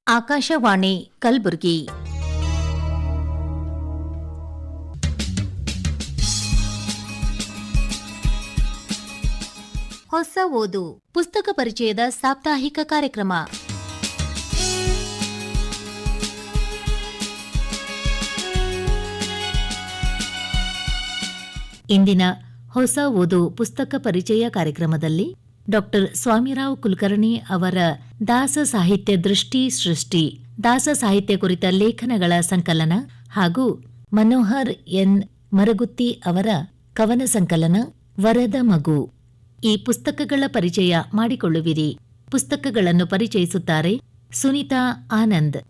ಆಕಾಶವಾಣಿ ಕಲಬುರಗಿ. ಹೊಸ ಓದು ಪುಸ್ತಕ ಪರಿಚಯದ ಸಾಪ್ತಾಹಿಕ ಕಾರ್ಯಕ್ರಮ. ಇಂದಿನ ಹೊಸ ಓದು ಪುಸ್ತಕ ಪರಿಚಯ ಕಾರ್ಯಕ್ರಮದಲ್ಲಿ ಡಾಕ್ಟರ್ ಸ್ವಾಮಿರಾವ್ ಕುಲಕರ್ಣಿ ಅವರ ದಾಸ ಸಾಹಿತ್ಯ ದೃಷ್ಟಿ ಸೃಷ್ಟಿ, ದಾಸ ಸಾಹಿತ್ಯ ಕುರಿತ ಲೇಖನಗಳ ಸಂಕಲನ ಹಾಗೂ ಮನೋಹರ್ ಎನ್ ಮರಗುತ್ತಿ ಅವರ ಕವನ ಸಂಕಲನ ವರದ ಮಗು, ಈ ಪುಸ್ತಕಗಳ ಪರಿಚಯ ಮಾಡಿಕೊಳ್ಳುವಿರಿ. ಪುಸ್ತಕಗಳನ್ನು ಪರಿಚಯಿಸುತ್ತಾರೆ ಸುನೀತಾ ಆನಂದ್.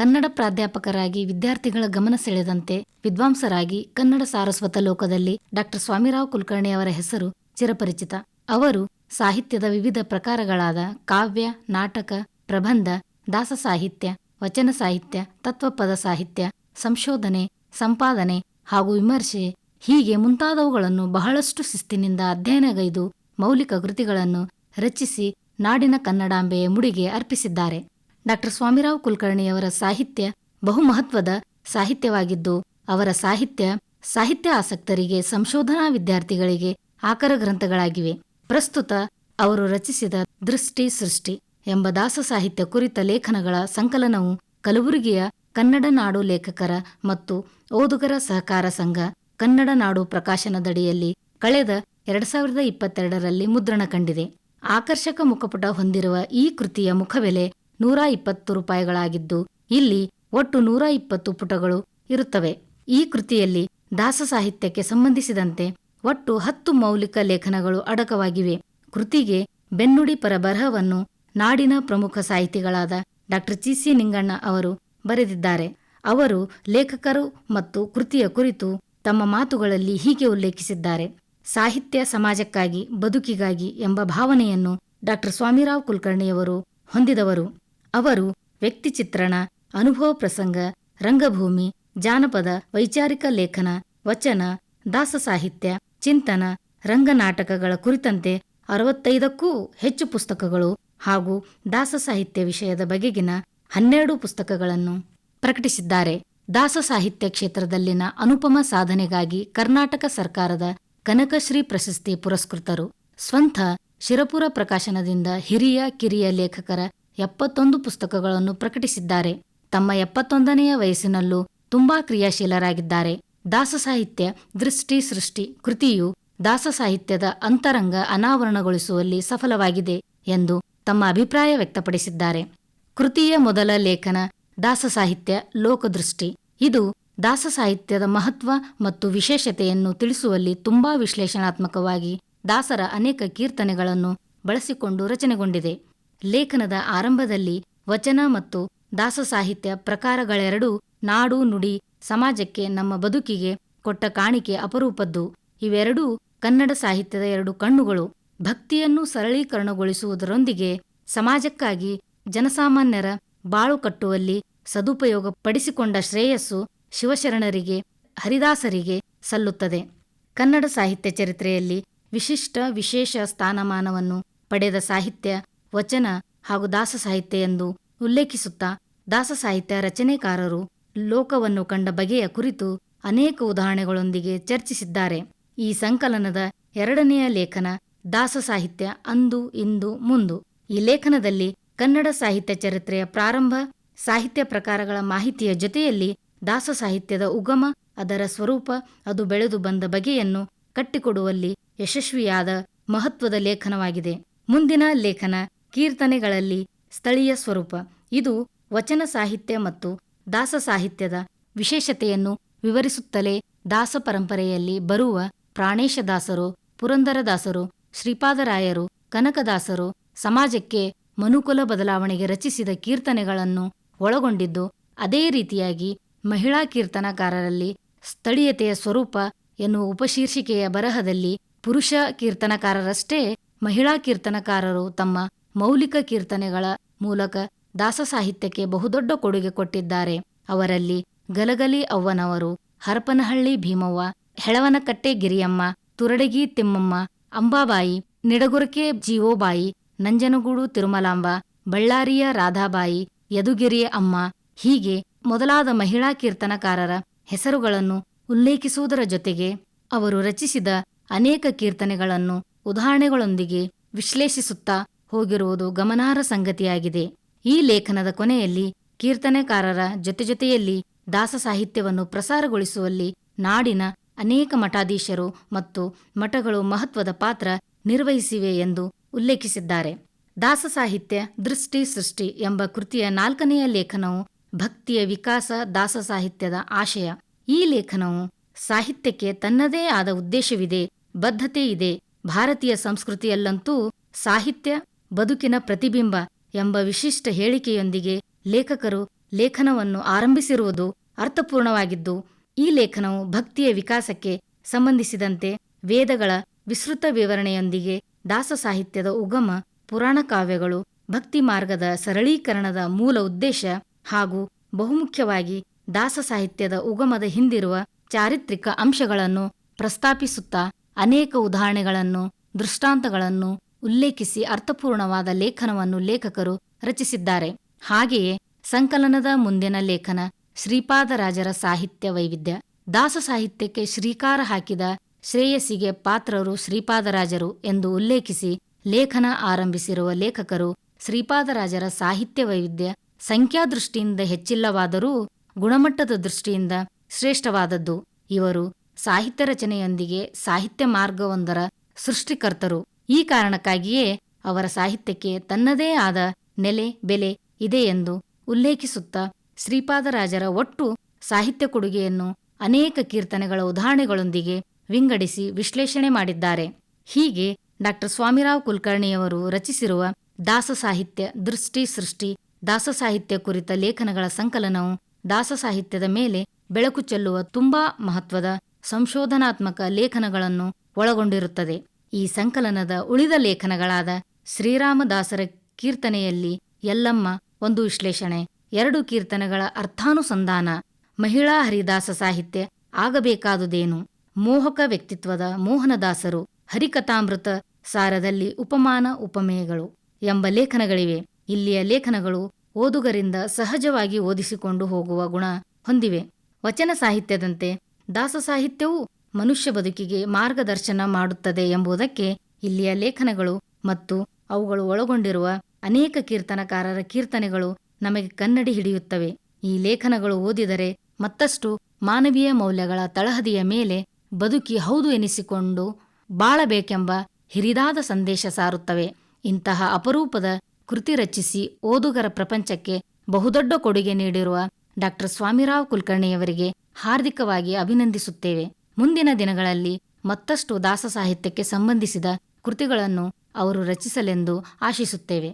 ಕನ್ನಡ ಪ್ರಾಧ್ಯಾಪಕರಾಗಿ ವಿದ್ಯಾರ್ಥಿಗಳ ಗಮನ ಸೆಳೆದಂತೆ ವಿದ್ವಾಂಸರಾಗಿ ಕನ್ನಡ ಸಾರಸ್ವತ ಲೋಕದಲ್ಲಿ ಡಾಕ್ಟರ್ ಸ್ವಾಮಿರಾವ್ ಕುಲಕರ್ಣಿ ಅವರ ಹೆಸರು ಚಿರಪರಿಚಿತ. ಅವರು ಸಾಹಿತ್ಯದ ವಿವಿಧ ಪ್ರಕಾರಗಳಾದ ಕಾವ್ಯ, ನಾಟಕ, ಪ್ರಬಂಧ, ದಾಸ ಸಾಹಿತ್ಯ, ವಚನ ಸಾಹಿತ್ಯ, ತತ್ವಪದ ಸಾಹಿತ್ಯ, ಸಂಶೋಧನೆ, ಸಂಪಾದನೆ ಹಾಗೂ ವಿಮರ್ಶೆ ಹೀಗೆ ಮುಂತಾದವುಗಳನ್ನು ಬಹಳಷ್ಟು ಶಿಸ್ತಿನಿಂದ ಅಧ್ಯಯನಗೈದು ಮೌಲಿಕ ಕೃತಿಗಳನ್ನು ರಚಿಸಿ ನಾಡಿನ ಕನ್ನಡಾಂಬೆಯ ಮುಡಿಗೆ ಅರ್ಪಿಸಿದ್ದಾರೆ. ಡಾಕ್ಟರ್ ಸ್ವಾಮಿರಾವ್ ಕುಲಕರ್ಣಿಯವರ ಸಾಹಿತ್ಯ ಬಹುಮಹತ್ವದ ಸಾಹಿತ್ಯವಾಗಿದ್ದು, ಅವರ ಸಾಹಿತ್ಯ ಆಸಕ್ತರಿಗೆ, ಸಂಶೋಧನಾ ವಿದ್ಯಾರ್ಥಿಗಳಿಗೆ ಆಕರ ಗ್ರಂಥಗಳಾಗಿವೆ. ಪ್ರಸ್ತುತ ಅವರು ರಚಿಸಿದ ದೃಷ್ಟಿ ಸೃಷ್ಟಿ ಎಂಬ ದಾಸ ಸಾಹಿತ್ಯ ಕುರಿತ ಲೇಖನಗಳ ಸಂಕಲನವು ಕಲಬುರಗಿಯ ಕನ್ನಡ ನಾಡು ಲೇಖಕರ ಮತ್ತು ಓದುಗರ ಸಹಕಾರ ಸಂಘ ಕನ್ನಡ ನಾಡು ಪ್ರಕಾಶನದಡಿಯಲ್ಲಿ ಕಳೆದ 2022ರಲ್ಲಿ ಮುದ್ರಣ ಕಂಡಿದೆ. ಆಕರ್ಷಕ ಮುಖಪುಟ ಹೊಂದಿರುವ ಈ ಕೃತಿಯ ಮುಖಬೆಲೆ ₹120 ಇಲ್ಲಿ ಒಟ್ಟು 120 ಪುಟಗಳು ಇರುತ್ತವೆ. ಈ ಕೃತಿಯಲ್ಲಿ ದಾಸ ಸಾಹಿತ್ಯಕ್ಕೆ ಸಂಬಂಧಿಸಿದಂತೆ ಒಟ್ಟು 10 ಮೌಲಿಕ ಲೇಖನಗಳು ಅಡಕವಾಗಿವೆ. ಕೃತಿಗೆ ಬೆನ್ನುಡಿ ಪರ ಬರಹವನ್ನು ನಾಡಿನ ಪ್ರಮುಖ ಸಾಹಿತಿಗಳಾದ ಡಾಕ್ಟರ್ ಚಿ.ಸಿ. ನಿಂಗಣ್ಣ ಅವರು ಬರೆದಿದ್ದಾರೆ. ಅವರು ಲೇಖಕರು ಮತ್ತು ಕೃತಿಯ ಕುರಿತು ತಮ್ಮ ಮಾತುಗಳಲ್ಲಿ ಹೀಗೆ ಉಲ್ಲೇಖಿಸಿದ್ದಾರೆ: ಸಾಹಿತ್ಯ ಸಮಾಜಕ್ಕಾಗಿ, ಬದುಕಿಗಾಗಿ ಎಂಬ ಭಾವನೆಯನ್ನು ಡಾಕ್ಟರ್ ಸ್ವಾಮಿರಾವ್ ಕುಲಕರ್ಣಿಯವರು ಹೊಂದಿದವರು. ಅವರು ವ್ಯಕ್ತಿ ಚಿತ್ರಣ, ಅನುಭವ ಪ್ರಸಂಗ, ರಂಗಭೂಮಿ, ಜಾನಪದ, ವೈಚಾರಿಕ ಲೇಖನ, ವಚನ, ದಾಸ ಸಾಹಿತ್ಯ, ಚಿಂತನ, ರಂಗನಾಟಕಗಳ ಕುರಿತಂತೆ 65ಕ್ಕೂ ಹೆಚ್ಚು ಪುಸ್ತಕಗಳು ಹಾಗೂ ದಾಸ ಸಾಹಿತ್ಯ ವಿಷಯದ ಬಗೆಗಿನ 12 ಪುಸ್ತಕಗಳನ್ನು ಪ್ರಕಟಿಸಿದ್ದಾರೆ. ದಾಸ ಸಾಹಿತ್ಯ ಕ್ಷೇತ್ರದಲ್ಲಿನ ಅನುಪಮ ಸಾಧನೆಗಾಗಿ ಕರ್ನಾಟಕ ಸರ್ಕಾರದ ಕನಕಶ್ರೀ ಪ್ರಶಸ್ತಿ ಪುರಸ್ಕೃತರು. ಸ್ವಂತ ಶಿರಪುರ ಪ್ರಕಾಶನದಿಂದ ಹಿರಿಯ ಕಿರಿಯ ಲೇಖಕರ 71 ಪುಸ್ತಕಗಳನ್ನು ಪ್ರಕಟಿಸಿದ್ದಾರೆ. ತಮ್ಮ 71ನೆಯ ವಯಸ್ಸಿನಲ್ಲೂ ತುಂಬಾ ಕ್ರಿಯಾಶೀಲರಾಗಿದ್ದಾರೆ. ದಾಸ ಸಾಹಿತ್ಯ ದೃಷ್ಟಿ ಸೃಷ್ಟಿ ಕೃತಿಯು ದಾಸ ಸಾಹಿತ್ಯದ ಅಂತರಂಗ ಅನಾವರಣಗೊಳಿಸುವಲ್ಲಿ ಸಫಲವಾಗಿದೆ ಎಂದು ತಮ್ಮ ಅಭಿಪ್ರಾಯ ವ್ಯಕ್ತಪಡಿಸಿದ್ದಾರೆ. ಕೃತಿಯ ಮೊದಲ ಲೇಖನ ದಾಸ ಸಾಹಿತ್ಯ ಲೋಕದೃಷ್ಟಿ. ಇದು ದಾಸ ಸಾಹಿತ್ಯದ ಮಹತ್ವ ಮತ್ತು ವಿಶೇಷತೆಯನ್ನು ತಿಳಿಸುವಲ್ಲಿ ತುಂಬಾ ವಿಶ್ಲೇಷಣಾತ್ಮಕವಾಗಿ ದಾಸರ ಅನೇಕ ಕೀರ್ತನೆಗಳನ್ನು ಬಳಸಿಕೊಂಡು ರಚನೆಗೊಂಡಿದೆ. ಲೇಖನದ ಆರಂಭದಲ್ಲಿ ವಚನ ಮತ್ತು ದಾಸ ಸಾಹಿತ್ಯ ಪ್ರಕಾರಗಳೆರಡೂ ನಾಡು ನುಡಿ ಸಮಾಜಕ್ಕೆ, ನಮ್ಮ ಬದುಕಿಗೆ ಕೊಟ್ಟ ಕಾಣಿಕೆ ಅಪರೂಪದ್ದು. ಇವೆರಡೂ ಕನ್ನಡ ಸಾಹಿತ್ಯದ 2 ಕಣ್ಣುಗಳು. ಭಕ್ತಿಯನ್ನು ಸರಳೀಕರಣಗೊಳಿಸುವುದರೊಂದಿಗೆ ಸಮಾಜಕ್ಕಾಗಿ ಜನಸಾಮಾನ್ಯರ ಬಾಳು ಕಟ್ಟುವಲ್ಲಿ ಸದುಪಯೋಗ ಪಡಿಸಿಕೊಂಡ ಶ್ರೇಯಸ್ಸು ಶಿವಶರಣರಿಗೆ, ಹರಿದಾಸರಿಗೆ ಸಲ್ಲುತ್ತದೆ. ಕನ್ನಡ ಸಾಹಿತ್ಯ ಚರಿತ್ರೆಯಲ್ಲಿ ವಿಶೇಷ ಸ್ಥಾನಮಾನವನ್ನು ಪಡೆದ ಸಾಹಿತ್ಯ ವಚನ ಹಾಗೂ ದಾಸ ಸಾಹಿತ್ಯ ಎಂದು ಉಲ್ಲೇಖಿಸುತ್ತಾ ದಾಸ ಸಾಹಿತ್ಯ ರಚನೆಕಾರರು ಲೋಕವನ್ನು ಕಂಡ ಬಗೆಯ ಕುರಿತು ಅನೇಕ ಉದಾಹರಣೆಗಳೊಂದಿಗೆ ಚರ್ಚಿಸಿದ್ದಾರೆ. ಈ ಸಂಕಲನದ 2ನೆಯ ಲೇಖನ ದಾಸ ಸಾಹಿತ್ಯ ಅಂದು ಇಂದು ಮುಂದು. ಈ ಲೇಖನದಲ್ಲಿ ಕನ್ನಡ ಸಾಹಿತ್ಯ ಚರಿತ್ರೆಯ ಪ್ರಾರಂಭ, ಸಾಹಿತ್ಯ ಪ್ರಕಾರಗಳ ಮಾಹಿತಿಯ ಜೊತೆಯಲ್ಲಿ ದಾಸ ಸಾಹಿತ್ಯದ ಉಗಮ, ಅದರ ಸ್ವರೂಪ, ಅದು ಬೆಳೆದು ಬಂದ ಬಗೆಯನ್ನು ಕಟ್ಟಿಕೊಡುವಲ್ಲಿ ಯಶಸ್ವಿಯಾದ ಮಹತ್ವದ ಲೇಖನವಾಗಿದೆ. ಮುಂದಿನ ಲೇಖನ ಕೀರ್ತನೆಗಳಲ್ಲಿ ಸ್ಥಳೀಯ ಸ್ವರೂಪ. ಇದು ವಚನ ಸಾಹಿತ್ಯ ಮತ್ತು ದಾಸ ಸಾಹಿತ್ಯದ ವಿಶೇಷತೆಯನ್ನು ವಿವರಿಸುತ್ತಲೇ ದಾಸ ಪರಂಪರೆಯಲ್ಲಿ ಬರುವ ಪ್ರಾಣೇಶದಾಸರು, ಪುರಂದರದಾಸರು, ಶ್ರೀಪಾದರಾಯರು, ಕನಕದಾಸರು ಸಮಾಜಕ್ಕೆ ಮನುಕುಲ ಬದಲಾವಣೆಗೆ ರಚಿಸಿದ ಕೀರ್ತನೆಗಳನ್ನು ಒಳಗೊಂಡಿದ್ದು, ಅದೇ ರೀತಿಯಾಗಿ ಮಹಿಳಾ ಕೀರ್ತನಕಾರರಲ್ಲಿ ಸ್ಥಳೀಯತೆಯ ಸ್ವರೂಪ ಎನ್ನುವ ಉಪಶೀರ್ಷಿಕೆಯ ಬರಹದಲ್ಲಿ ಪುರುಷ ಕೀರ್ತನಕಾರರಷ್ಟೇ ಮಹಿಳಾ ಕೀರ್ತನಕಾರರು ತಮ್ಮ ಮೌಲಿಕ ಕೀರ್ತನೆಗಳ ಮೂಲಕ ದಾಸ ಸಾಹಿತ್ಯಕ್ಕೆ ಬಹುದೊಡ್ಡ ಕೊಡುಗೆ ಕೊಟ್ಟಿದ್ದಾರೆ. ಅವರಲ್ಲಿ ಗಲಗಲಿ ಅವ್ವನವರು, ಹರಪನಹಳ್ಳಿ ಭೀಮವ್ವ, ಹೆಳವನಕಟ್ಟೆ ಗಿರಿಯಮ್ಮ, ತುರಡಗಿ ತಿಮ್ಮಮ್ಮ, ಅಂಬಾಬಾಯಿ, ನಿಡಗುರಕೆ ಜೀವೋಬಾಯಿ, ನಂಜನಗೂಡು ತಿರುಮಲಾಂಬ, ಬಳ್ಳಾರಿಯ ರಾಧಾಬಾಯಿ, ಯದುಗಿರಿಯ ಅಮ್ಮ ಹೀಗೆ ಮೊದಲಾದ ಮಹಿಳಾ ಕೀರ್ತನಕಾರರ ಹೆಸರುಗಳನ್ನು ಉಲ್ಲೇಖಿಸುವುದರ ಜೊತೆಗೆ ಅವರು ರಚಿಸಿದ ಅನೇಕ ಕೀರ್ತನೆಗಳನ್ನು ಉದಾಹರಣೆಗಳೊಂದಿಗೆ ವಿಶ್ಲೇಷಿಸುತ್ತಾ ಹೋಗಿರುವುದು ಗಮನಾರ್ಹ ಸಂಗತಿಯಾಗಿದೆ. ಈ ಲೇಖನದ ಕೊನೆಯಲ್ಲಿ ಕೀರ್ತನೆಕಾರರ ಜೊತೆಯಲ್ಲಿ ದಾಸ ಸಾಹಿತ್ಯವನ್ನು ಪ್ರಸಾರಗೊಳಿಸುವಲ್ಲಿ ನಾಡಿನ ಅನೇಕ ಮಠಾಧೀಶರು ಮತ್ತು ಮಠಗಳು ಮಹತ್ವದ ಪಾತ್ರ ನಿರ್ವಹಿಸಿವೆ ಎಂದು ಉಲ್ಲೇಖಿಸಿದ್ದಾರೆ. ದಾಸ ಸಾಹಿತ್ಯ ದೃಷ್ಟಿ ಸೃಷ್ಟಿ ಎಂಬ ಕೃತಿಯ 4ನೆಯ ಲೇಖನವು ಭಕ್ತಿಯ ವಿಕಾಸ, ದಾಸ ಸಾಹಿತ್ಯದ ಆಶಯ. ಈ ಲೇಖನವು ಸಾಹಿತ್ಯಕ್ಕೆ ತನ್ನದೇ ಆದ ಉದ್ದೇಶವಿದೆ, ಬದ್ಧತೆ ಇದೆ. ಭಾರತೀಯ ಸಂಸ್ಕೃತಿಯಲ್ಲಂತೂ ಸಾಹಿತ್ಯ ಬದುಕಿನ ಪ್ರತಿಬಿಂಬ ಎಂಬ ವಿಶಿಷ್ಟ ಹೇಳಿಕೆಯೊಂದಿಗೆ ಲೇಖಕರು ಲೇಖನವನ್ನು ಆರಂಭಿಸಿರುವುದು ಅರ್ಥಪೂರ್ಣವಾಗಿದ್ದು, ಈ ಲೇಖನವು ಭಕ್ತಿಯ ವಿಕಾಸಕ್ಕೆ ಸಂಬಂಧಿಸಿದಂತೆ ವೇದಗಳ ವಿಸ್ತೃತ ವಿವರಣೆಯೊಂದಿಗೆ ದಾಸ ಸಾಹಿತ್ಯದ ಉಗಮ, ಪುರಾಣ ಕಾವ್ಯಗಳು, ಭಕ್ತಿ ಮಾರ್ಗದ ಸರಳೀಕರಣದ ಮೂಲ ಉದ್ದೇಶ ಹಾಗೂ ಬಹುಮುಖ್ಯವಾಗಿ ದಾಸ ಸಾಹಿತ್ಯದ ಉಗಮದ ಹಿಂದಿರುವ ಚಾರಿತ್ರಿಕ ಅಂಶಗಳನ್ನು ಪ್ರಸ್ತಾಪಿಸುತ್ತಾ ಅನೇಕ ಉದಾಹರಣೆಗಳನ್ನು, ದೃಷ್ಟಾಂತಗಳನ್ನು ಉಲ್ಲೇಖಿಸಿ ಅರ್ಥಪೂರ್ಣವಾದ ಲೇಖನವನ್ನು ಲೇಖಕರು ರಚಿಸಿದ್ದಾರೆ. ಹಾಗೆಯೇ ಸಂಕಲನದ ಮುಂದಿನ ಲೇಖನ ಶ್ರೀಪಾದರಾಜರ ಸಾಹಿತ್ಯ ವೈವಿಧ್ಯ. ದಾಸ ಸಾಹಿತ್ಯಕ್ಕೆ ಶ್ರೀಕಾರ ಹಾಕಿದ ಶ್ರೇಯಸ್ಸಿಗೆ ಪಾತ್ರರು ಶ್ರೀಪಾದರಾಜರು ಎಂದು ಉಲ್ಲೇಖಿಸಿ ಲೇಖನ ಆರಂಭಿಸಿರುವ ಲೇಖಕರು ಶ್ರೀಪಾದರಾಜರ ಸಾಹಿತ್ಯ ವೈವಿಧ್ಯ ಸಂಖ್ಯಾದೃಷ್ಟಿಯಿಂದ ಹೆಚ್ಚಿಲ್ಲವಾದರೂ ಗುಣಮಟ್ಟದ ದೃಷ್ಟಿಯಿಂದ ಶ್ರೇಷ್ಠವಾದದ್ದು. ಇವರು ಸಾಹಿತ್ಯ ರಚನೆಯೊಂದಿಗೆ ಸಾಹಿತ್ಯ ಮಾರ್ಗವೊಂದರ ಸೃಷ್ಟಿಕರ್ತರು. ಈ ಕಾರಣಕ್ಕಾಗಿಯೇ ಅವರ ಸಾಹಿತ್ಯಕ್ಕೆ ತನ್ನದೇ ಆದ ನೆಲೆ, ಬೆಲೆ ಇದೆ ಎಂದು ಉಲ್ಲೇಖಿಸುತ್ತಾ ಶ್ರೀಪಾದರಾಜರ ಒಟ್ಟು ಸಾಹಿತ್ಯ ಕೊಡುಗೆಯನ್ನು ಅನೇಕ ಕೀರ್ತನೆಗಳ ಉದಾಹರಣೆಗಳೊಂದಿಗೆ ವಿಂಗಡಿಸಿ ವಿಶ್ಲೇಷಣೆ ಮಾಡಿದ್ದಾರೆ. ಹೀಗೆ ಡಾ ಸ್ವಾಮಿರಾವ್ ಕುಲಕರ್ಣಿಯವರು ರಚಿಸಿರುವ ದಾಸ ಸಾಹಿತ್ಯ ದೃಷ್ಟಿ ಸೃಷ್ಟಿ ದಾಸ ಸಾಹಿತ್ಯ ಕುರಿತ ಲೇಖನಗಳ ಸಂಕಲನವು ದಾಸ ಸಾಹಿತ್ಯದ ಮೇಲೆ ಬೆಳಕು ಚೆಲ್ಲುವ ತುಂಬಾ ಮಹತ್ವದ ಸಂಶೋಧನಾತ್ಮಕ ಲೇಖನಗಳನ್ನು ಒಳಗೊಂಡಿರುತ್ತದೆ. ಈ ಸಂಕಲನದ ಉಳಿದ ಲೇಖನಗಳಾದ ಶ್ರೀರಾಮದಾಸರ ಕೀರ್ತನೆಯಲ್ಲಿ ಎಲ್ಲಮ್ಮ ಒಂದು ವಿಶ್ಲೇಷಣೆ, 2 ಕೀರ್ತನೆಗಳ ಅರ್ಥಾನುಸಂಧಾನ, ಮಹಿಳಾ ಹರಿದಾಸ ಸಾಹಿತ್ಯ ಆಗಬೇಕಾದುದೇನು, ಮೋಹಕ ವ್ಯಕ್ತಿತ್ವದ ಮೋಹನದಾಸರು, ಹರಿಕಥಾಮೃತ ಸಾರದಲ್ಲಿ ಉಪಮಾನ ಉಪಮೇಯಗಳು ಎಂಬ ಲೇಖನಗಳಿವೆ. ಇಲ್ಲಿಯ ಲೇಖನಗಳು ಓದುಗರಿಂದ ಸಹಜವಾಗಿ ಓದಿಸಿಕೊಂಡು ಹೋಗುವ ಗುಣ ಹೊಂದಿವೆ. ವಚನ ಸಾಹಿತ್ಯದಂತೆ ದಾಸ ಸಾಹಿತ್ಯವೂ ಮನುಷ್ಯ ಬದುಕಿಗೆ ಮಾರ್ಗದರ್ಶನ ಮಾಡುತ್ತದೆ ಎಂಬುದಕ್ಕೆ ಇಲ್ಲಿಯ ಲೇಖನಗಳು ಮತ್ತು ಅವುಗಳು ಒಳಗೊಂಡಿರುವ ಅನೇಕ ಕೀರ್ತನಕಾರರ ಕೀರ್ತನೆಗಳು ನಮಗೆ ಕನ್ನಡಿ ಹಿಡಿಯುತ್ತವೆ. ಈ ಲೇಖನಗಳು ಓದಿದರೆ ಮತ್ತಷ್ಟು ಮಾನವೀಯ ಮೌಲ್ಯಗಳ ತಳಹದಿಯ ಮೇಲೆ ಬದುಕಿ ಹೌದು ಎನಿಸಿಕೊಂಡು ಬಾಳಬೇಕೆಂಬ ಹಿರಿದಾದ ಸಂದೇಶ ಸಾರುತ್ತವೆ. ಇಂತಹ ಅಪರೂಪದ ಕೃತಿ ರಚಿಸಿ ಓದುಗರ ಪ್ರಪಂಚಕ್ಕೆ ಬಹುದೊಡ್ಡ ಕೊಡುಗೆ ನೀಡಿರುವ ಡಾ ಸ್ವಾಮಿರಾವ್ ಕುಲಕರ್ಣಿಯವರಿಗೆ ಹಾರ್ದಿಕವಾಗಿ ಅಭಿನಂದಿಸುತ್ತೇವೆ. ಮುಂದಿನ ದಿನಗಳಲ್ಲಿ ಮತ್ತಷ್ಟು ದಾಸ ಸಾಹಿತ್ಯಕ್ಕೆ ಸಂಬಂಧಿಸಿದ ಕೃತಿಗಳನ್ನು ಅವರು ರಚಿಸಲೆಂದು ಆಶಿಸುತ್ತೇವೆ.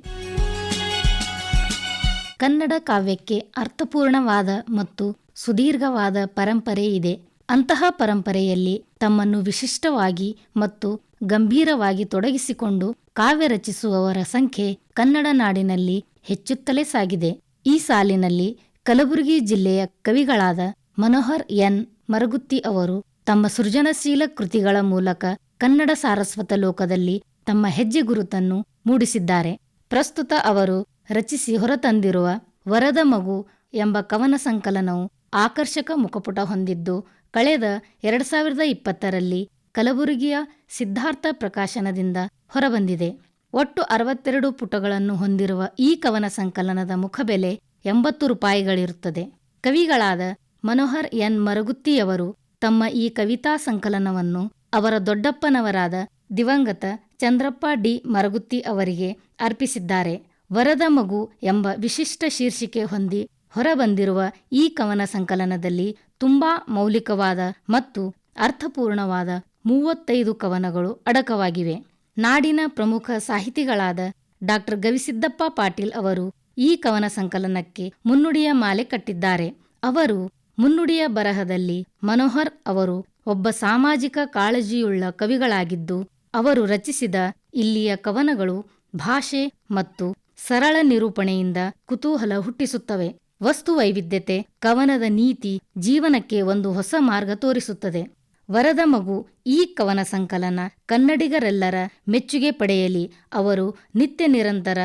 ಕನ್ನಡ ಕಾವ್ಯಕ್ಕೆ ಅರ್ಥಪೂರ್ಣವಾದ ಮತ್ತು ಸುದೀರ್ಘವಾದ ಪರಂಪರೆ ಇದೆ. ಅಂತಹ ಪರಂಪರೆಯಲ್ಲಿ ತಮ್ಮನ್ನು ವಿಶಿಷ್ಟವಾಗಿ ಮತ್ತು ಗಂಭೀರವಾಗಿ ತೊಡಗಿಸಿಕೊಂಡು ಕಾವ್ಯ ರಚಿಸುವವರ ಸಂಖ್ಯೆ ಕನ್ನಡ ನಾಡಿನಲ್ಲಿ ಹೆಚ್ಚುತ್ತಲೇ ಸಾಗಿದೆ. ಈ ಸಾಲಿನಲ್ಲಿ ಕಲಬುರಗಿ ಜಿಲ್ಲೆಯ ಕವಿಗಳಾದ ಮನೋಹರ್ ಎನ್ ಮರಗುತ್ತಿ ಅವರು ತಮ್ಮ ಸೃಜನಶೀಲ ಕೃತಿಗಳ ಮೂಲಕ ಕನ್ನಡ ಸಾರಸ್ವತ ಲೋಕದಲ್ಲಿ ತಮ್ಮ ಹೆಜ್ಜೆ ಗುರುತನ್ನು ಮೂಡಿಸಿದ್ದಾರೆ. ಪ್ರಸ್ತುತ ಅವರು ರಚಿಸಿ ಹೊರತಂದಿರುವ ವರದ ಮಗು ಎಂಬ ಕವನ ಸಂಕಲನವು ಆಕರ್ಷಕ ಮುಖಪುಟ ಹೊಂದಿದ್ದು, ಕಳೆದ 2020ರಲ್ಲಿ ಕಲಬುರಗಿಯ ಸಿದ್ಧಾರ್ಥ ಪ್ರಕಾಶನದಿಂದ ಹೊರಬಂದಿದೆ. ಒಟ್ಟು 62 ಪುಟಗಳನ್ನು ಹೊಂದಿರುವ ಈ ಕವನ ಸಂಕಲನದ ಮುಖಬೆಲೆ 80 ರೂಪಾಯಿಗಳಿರುತ್ತದೆ. ಕವಿಗಳಾದ ಮನೋಹರ್ ಎನ್ ಮರಗುತ್ತಿಯವರು ತಮ್ಮ ಈ ಕವಿತಾ ಸಂಕಲನವನ್ನು ಅವರ ದೊಡ್ಡಪ್ಪನವರಾದ ದಿವಂಗತ ಚಂದ್ರಪ್ಪ ಡಿ ಮರಗುತ್ತಿ ಅವರಿಗೆ ಅರ್ಪಿಸಿದ್ದಾರೆ. ವರದ ಮಗು ಎಂಬ ವಿಶಿಷ್ಟ ಶೀರ್ಷಿಕೆ ಹೊಂದಿ ಹೊರಬಂದಿರುವ ಈ ಕವನ ಸಂಕಲನದಲ್ಲಿ ತುಂಬಾ ಮೌಲಿಕವಾದ ಮತ್ತು ಅರ್ಥಪೂರ್ಣವಾದ 35 ಕವನಗಳು ಅಡಕವಾಗಿವೆ. ನಾಡಿನ ಪ್ರಮುಖ ಸಾಹಿತಿಗಳಾದ ಡಾ ಗವಿಸಿದ್ದಪ್ಪ ಪಾಟೀಲ್ ಅವರು ಈ ಕವನ ಸಂಕಲನಕ್ಕೆ ಮುನ್ನುಡಿಯ ಮಾಲೆ ಕಟ್ಟಿದ್ದಾರೆ. ಅವರು ಮುನ್ನುಡಿಯ ಬರಹದಲ್ಲಿ ಮನೋಹರ್ ಅವರು ಒಬ್ಬ ಸಾಮಾಜಿಕ ಕಾಳಜಿಯುಳ್ಳ ಕವಿಗಳಾಗಿದ್ದು, ಅವರು ರಚಿಸಿದ ಇಲ್ಲಿಯ ಕವನಗಳು ಭಾಷೆ ಮತ್ತು ಸರಳ ನಿರೂಪಣೆಯಿಂದ ಕುತೂಹಲ ಹುಟ್ಟಿಸುತ್ತವೆ. ವಸ್ತು ವೈವಿಧ್ಯತೆ, ಕವನದ ನೀತಿ ಜೀವನಕ್ಕೆ ಒಂದು ಹೊಸ ಮಾರ್ಗ ತೋರಿಸುತ್ತದೆ. ವರದ ಮಗು ಈ ಕವನ ಸಂಕಲನ ಕನ್ನಡಿಗರೆಲ್ಲರ ಮೆಚ್ಚುಗೆ ಪಡೆಯಲಿ. ಅವರು ನಿತ್ಯ ನಿರಂತರ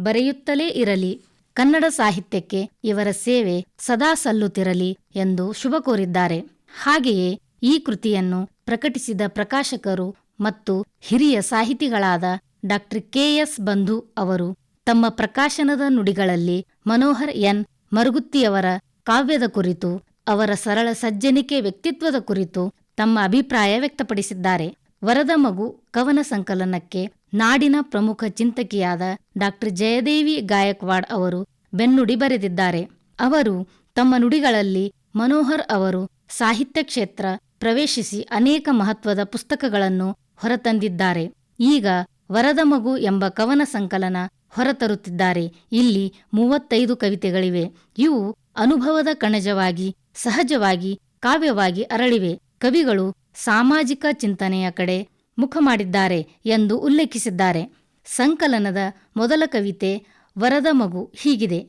ಬರೆಯುತ್ತಲೇ ಇರಲಿ. ಕನ್ನಡ ಸಾಹಿತ್ಯಕ್ಕೆ ಇವರ ಸೇವೆ ಸದಾ ಸಲ್ಲುತ್ತಿರಲಿ ಎಂದು ಶುಭ ಕೋರಿದ್ದಾರೆ. ಹಾಗೆಯೇ ಈ ಕೃತಿಯನ್ನು ಪ್ರಕಟಿಸಿದ ಪ್ರಕಾಶಕರು ಮತ್ತು ಹಿರಿಯ ಸಾಹಿತಿಗಳಾದ ಡಾ ಕೆ.ಎಸ್. ಬಂಧು ಅವರು ತಮ್ಮ ಪ್ರಕಾಶನದ ನುಡಿಗಳಲ್ಲಿ ಮನೋಹರ್ ಎನ್ ಮರಗುತ್ತಿಯವರ ಕಾವ್ಯದ ಕುರಿತು, ಅವರ ಸರಳ ಸಜ್ಜನಿಕೆ ವ್ಯಕ್ತಿತ್ವದ ಕುರಿತು ತಮ್ಮ ಅಭಿಪ್ರಾಯ ವ್ಯಕ್ತಪಡಿಸಿದ್ದಾರೆ. ವರದ ಮಗು ಕವನ ಸಂಕಲನಕ್ಕೆ ನಾಡಿನ ಪ್ರಮುಖ ಚಿಂತಕಿಯಾದ ಡಾ ಜಯದೇವಿ ಗಾಯಕ್ವಾಡ್ ಅವರು ಬೆನ್ನುಡಿ ಬರೆದಿದ್ದಾರೆ. ಅವರು ತಮ್ಮ ನುಡಿಗಳಲ್ಲಿ ಮನೋಹರ್ ಅವರು ಸಾಹಿತ್ಯ ಕ್ಷೇತ್ರ ಪ್ರವೇಶಿಸಿ ಅನೇಕ ಮಹತ್ವದ ಪುಸ್ತಕಗಳನ್ನು ಹೊರತಂದಿದ್ದಾರೆ. ಈಗ ವರದ ಮಗು ಎಂಬ ಕವನ ಸಂಕಲನ ಹೊರತರುತ್ತಿದ್ದಾರೆ. ಇಲ್ಲಿ 35 ಕವಿತೆಗಳಿವೆ. ಇವು ಅನುಭವದ ಕಣಜವಾಗಿ ಸಹಜವಾಗಿ ಕಾವ್ಯವಾಗಿ ಅರಳಿವೆ. ಕವಿಗಳು ಸಾಮಾಜಿಕ ಚಿಂತನೆಯ ಕಡೆ ಮುಖ ಮಾಡಿದ್ದಾರೆ ಎಂದು ಉಲ್ಲೇಖಿಸಿದ್ದಾರೆ. ಸಂಕಲನದ ಮೊದಲ ಕವಿತೆ ವರದ ಮಗು ಹೀಗಿದೆ: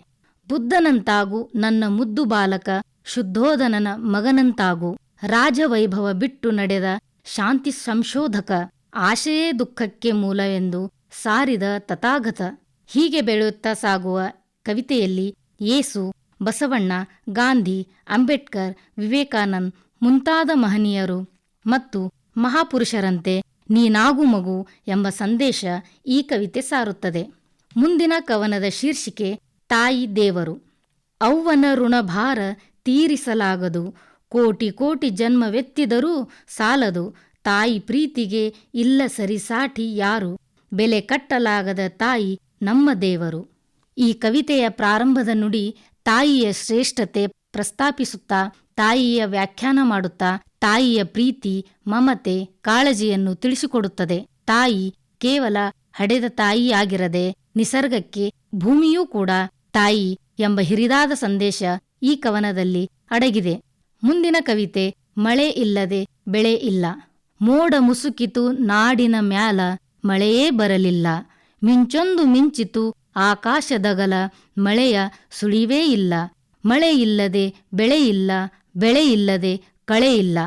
ಬುದ್ಧನಂತಾಗು ನನ್ನ ಮುದ್ದು ಬಾಲಕ, ಶುದ್ಧೋಧನನ ಮಗನಂತಾಗು, ರಾಜವೈಭವ ಬಿಟ್ಟು ನಡೆದ ಶಾಂತಿ ಸಂಶೋಧಕ, ಆಶೆಯೇ ದುಃಖಕ್ಕೆ ಮೂಲವೆಂದು ಸಾರಿದ ತಥಾಗತ. ಹೀಗೆ ಬೆಳೆಯುತ್ತಾ ಸಾಗುವ ಕವಿತೆಯಲ್ಲಿ ಯೇಸು, ಬಸವಣ್ಣ, ಗಾಂಧಿ, ಅಂಬೇಡ್ಕರ್, ವಿವೇಕಾನಂದ್ ಮುಂತಾದ ಮಹನೀಯರು ಮತ್ತು ಮಹಾಪುರುಷರಂತೆ ನೀನಾಗು ಮಗು ಎಂಬ ಸಂದೇಶ ಈ ಕವಿತೆ ಸಾರುತ್ತದೆ. ಮುಂದಿನ ಕವನದ ಶೀರ್ಷಿಕೆ ತಾಯಿ ದೇವರು. ಅವ್ವನ ಋಣಭಾರ ತೀರಿಸಲಾಗದು, ಕೋಟಿ ಕೋಟಿ ಜನ್ಮವೆತ್ತಿದರೂ ಸಾಲದು, ತಾಯಿ ಪ್ರೀತಿಗೆ ಇಲ್ಲ ಸರಿಸಾಟಿ ಯಾರು, ಬೆಲೆ ಕಟ್ಟಲಾಗದ ತಾಯಿ ನಮ್ಮ ದೇವರು. ಈ ಕವಿತೆಯ ಪ್ರಾರಂಭದ ನುಡಿ ತಾಯಿಯ ಶ್ರೇಷ್ಠತೆ ಪ್ರಸ್ತಾಪಿಸುತ್ತಾ, ತಾಯಿಯ ವ್ಯಾಖ್ಯಾನ ಮಾಡುತ್ತಾ, ತಾಯಿಯ ಪ್ರೀತಿ, ಮಮತೆ, ಕಾಳಜಿಯನ್ನು ತಿಳಿಸಿಕೊಡುತ್ತದೆ. ತಾಯಿ ಕೇವಲ ಹಡೆದ ತಾಯಿಯಾಗಿರದೆ ನಿಸರ್ಗಕ್ಕೆ, ಭೂಮಿಯೂ ಕೂಡ ತಾಯಿ ಎಂಬ ಹಿರಿದಾದ ಸಂದೇಶ ಈ ಕವನದಲ್ಲಿ ಅಡಗಿದೆ. ಮುಂದಿನ ಕವಿತೆ ಮಳೆ ಇಲ್ಲದೆ ಬೆಳೆ ಇಲ್ಲ. ಮೋಡ ಮುಸುಕಿತು ನಾಡಿನ ಮ್ಯಾಲ, ಮಳೆಯೇ ಬರಲಿಲ್ಲ. ಮಿಂಚೊಂದು ಮಿಂಚಿತು ಆಕಾಶದಗಲ, ಮಳೆಯ ಸುಳಿವೇ ಇಲ್ಲ. ಮಳೆ ಇಲ್ಲದೆ ಬೆಳೆ ಇಲ್ಲ, ಬೆಳೆ ಇಲ್ಲದೆ ಕಳೆ ಇಲ್ಲ.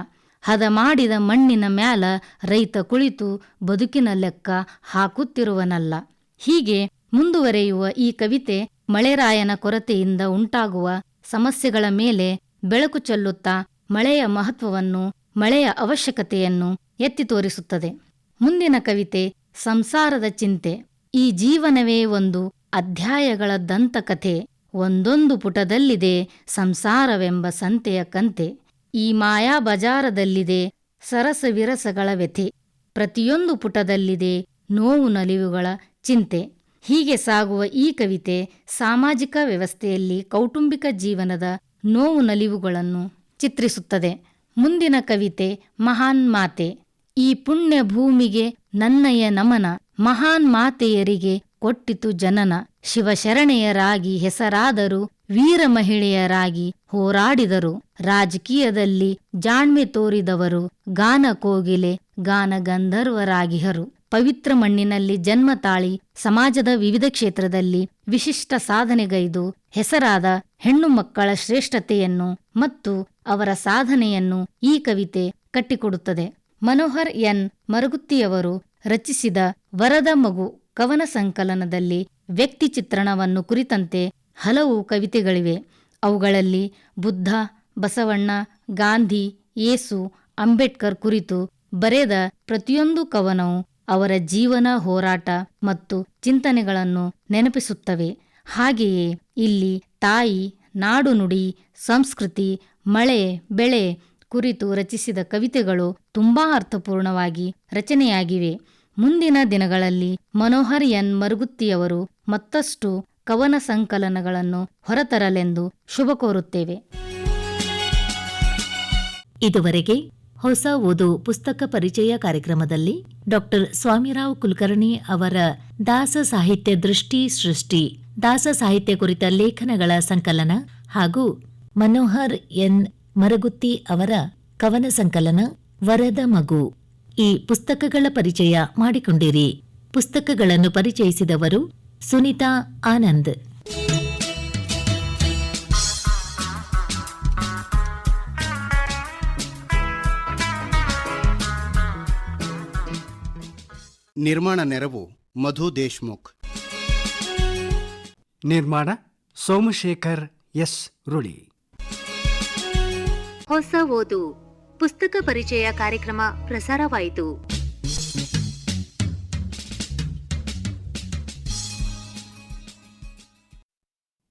ಹದ ಮಾಡಿದ ಮಣ್ಣಿನ ಮ್ಯಾಲ ರೈತ ಕುಳಿತು ಬದುಕಿನ ಲೆಕ್ಕ ಹಾಕುತ್ತಿರುವನಲ್ಲ. ಹೀಗೆ ಮುಂದುವರೆಯುವ ಈ ಕವಿತೆ ಮಳೆರಾಯನ ಕೊರತೆಯಿಂದ ಉಂಟಾಗುವ ಸಮಸ್ಯೆಗಳ ಮೇಲೆ ಬೆಳಕು ಚೆಲ್ಲುತ್ತಾ ಮಳೆಯ ಮಹತ್ವವನ್ನು, ಮಳೆಯ ಅವಶ್ಯಕತೆಯನ್ನು ಎತ್ತಿ ತೋರಿಸುತ್ತದೆ. ಮುಂದಿನ ಕವಿತೆ ಸಂಸಾರದ ಚಿಂತೆ. ಈ ಜೀವನವೇ ಒಂದು ಅಧ್ಯಾಯಗಳ ದಂತಕಥೆ, ಒಂದೊಂದು ಪುಟದಲ್ಲಿದೆ ಸಂಸಾರವೆಂಬ ಸಂತೆಯ ಕಂತೆ. ಈ ಮಾಯಾ ಬಜಾರದಲ್ಲಿದೆ ಸರಸ ವಿರಸಗಳ ವ್ಯಥೆ, ಪ್ರತಿಯೊಂದು ಪುಟದಲ್ಲಿದೆ ನೋವು ನಲಿವುಗಳ ಚಿಂತೆ. ಹೀಗೆ ಸಾಗುವ ಈ ಕವಿತೆ ಸಾಮಾಜಿಕ ವ್ಯವಸ್ಥೆಯಲ್ಲಿ ಕೌಟುಂಬಿಕ ಜೀವನದ ನೋವು ನಲಿವುಗಳನ್ನು ಚಿತ್ರಿಸುತ್ತದೆ. ಮುಂದಿನ ಕವಿತೆ ಮಹಾನ್ ಮಾತೆ. ಈ ಪುಣ್ಯ ಭೂಮಿಗೆ ನನ್ನಯ ನಮನ, ಮಹಾನ್ ಮಾತೆಯರಿಗೆ ಕೊಟ್ಟಿತು ಜನನ. ಶಿವಶರಣೆಯರಾಗಿ ಹೆಸರಾದರು, ವೀರ ಮಹಿಳೆಯರಾಗಿ ಹೋರಾಡಿದರು. ರಾಜಕೀಯದಲ್ಲಿ ಜಾಣ್ಮೆ ತೋರಿದವರು, ಗಾನ ಕೋಗಿಲೆ ಗಾನ ಗಂಧರ್ವರಾಗಿಹರು. ಪವಿತ್ರ ಮಣ್ಣಿನಲ್ಲಿ ಜನ್ಮ ತಾಳಿ ಸಮಾಜದ ವಿವಿಧ ಕ್ಷೇತ್ರದಲ್ಲಿ ವಿಶಿಷ್ಟ ಸಾಧನೆಗೈದು ಹೆಸರಾದ ಹೆಣ್ಣು ಮಕ್ಕಳ ಶ್ರೇಷ್ಠತೆಯನ್ನು ಮತ್ತು ಅವರ ಸಾಧನೆಯನ್ನು ಈ ಕವಿತೆ ಕಟ್ಟಿಕೊಡುತ್ತದೆ. ಮನೋಹರ್ ಎನ್ ಮರಗುತ್ತಿಯವರು ರಚಿಸಿದ ವರದ ಮಗು ಕವನ ಸಂಕಲನದಲ್ಲಿ ವ್ಯಕ್ತಿ ಚಿತ್ರಣವನ್ನು ಕುರಿತಂತೆ ಹಲವು ಕವಿತೆಗಳಿವೆ. ಅವುಗಳಲ್ಲಿ ಬುದ್ಧ, ಬಸವಣ್ಣ, ಗಾಂಧಿ, ಯೇಸು, ಅಂಬೇಡ್ಕರ್ ಕುರಿತು ಬರೆದ ಪ್ರತಿಯೊಂದು ಕವನವು ಅವರ ಜೀವನ, ಹೋರಾಟ ಮತ್ತು ಚಿಂತನೆಗಳನ್ನು ನೆನಪಿಸುತ್ತವೆ. ಹಾಗೆಯೇ ಇಲ್ಲಿ ತಾಯಿ, ನಾಡು ನುಡಿ, ಸಂಸ್ಕೃತಿ, ಮಳೆ, ಬೆಳೆ ಕುರಿತು ರಚಿಸಿದ ಕವಿತೆಗಳು ತುಂಬಾ ಅರ್ಥಪೂರ್ಣವಾಗಿ ರಚನೆಯಾಗಿವೆ. ಮುಂದಿನ ದಿನಗಳಲ್ಲಿ ಮನೋಹರ್ ಎನ್ ಮರಗುತ್ತಿಯವರು ಮತ್ತಷ್ಟು ಕವನ ಸಂಕಲನಗಳನ್ನು ಹೊರತರಲೆಂದು ಶುಭ ಕೋರುತ್ತೇವೆ. ಇದುವರೆಗೆ ಹೊಸ ಓದು ಪುಸ್ತಕ ಪರಿಚಯ ಕಾರ್ಯಕ್ರಮದಲ್ಲಿ ಡಾಕ್ಟರ್ ಸ್ವಾಮಿರಾವ್ ಕುಲಕರ್ಣಿ ಅವರ ದಾಸ ಸಾಹಿತ್ಯ ದೃಷ್ಟಿ ಸೃಷ್ಟಿ, ದಾಸ ಸಾಹಿತ್ಯ ಕುರಿತ ಲೇಖನಗಳ ಸಂಕಲನ ಹಾಗೂ ಮನೋಹರ್ ಎನ್ ಮರಗುತ್ತಿ ಅವರ ಕವನ ಸಂಕಲನ ವರದ ಮಗು ಈ ಪುಸ್ತಕಗಳ ಪರಿಚಯ ಮಾಡಿಕೊಂಡಿರಿ. ಪುಸ್ತಕಗಳನ್ನು ಪರಿಚಯಿಸಿದವರು ಸುನಿತಾ ಆನಂದ್. ನಿರ್ಮಾಣ ನೆರವು ಮಧು ದೇಶ್ಮುಖ್. ನಿರ್ಮಾಣ ಸೋಮಶೇಖರ್ ಎಸ್ ರುಳಿ. ಹೊಸ ಓದು ಪುಸ್ತಕ ಪರಿಚಯ ಕಾರ್ಯಕ್ರಮ ಪ್ರಸಾರವಾಯಿತು.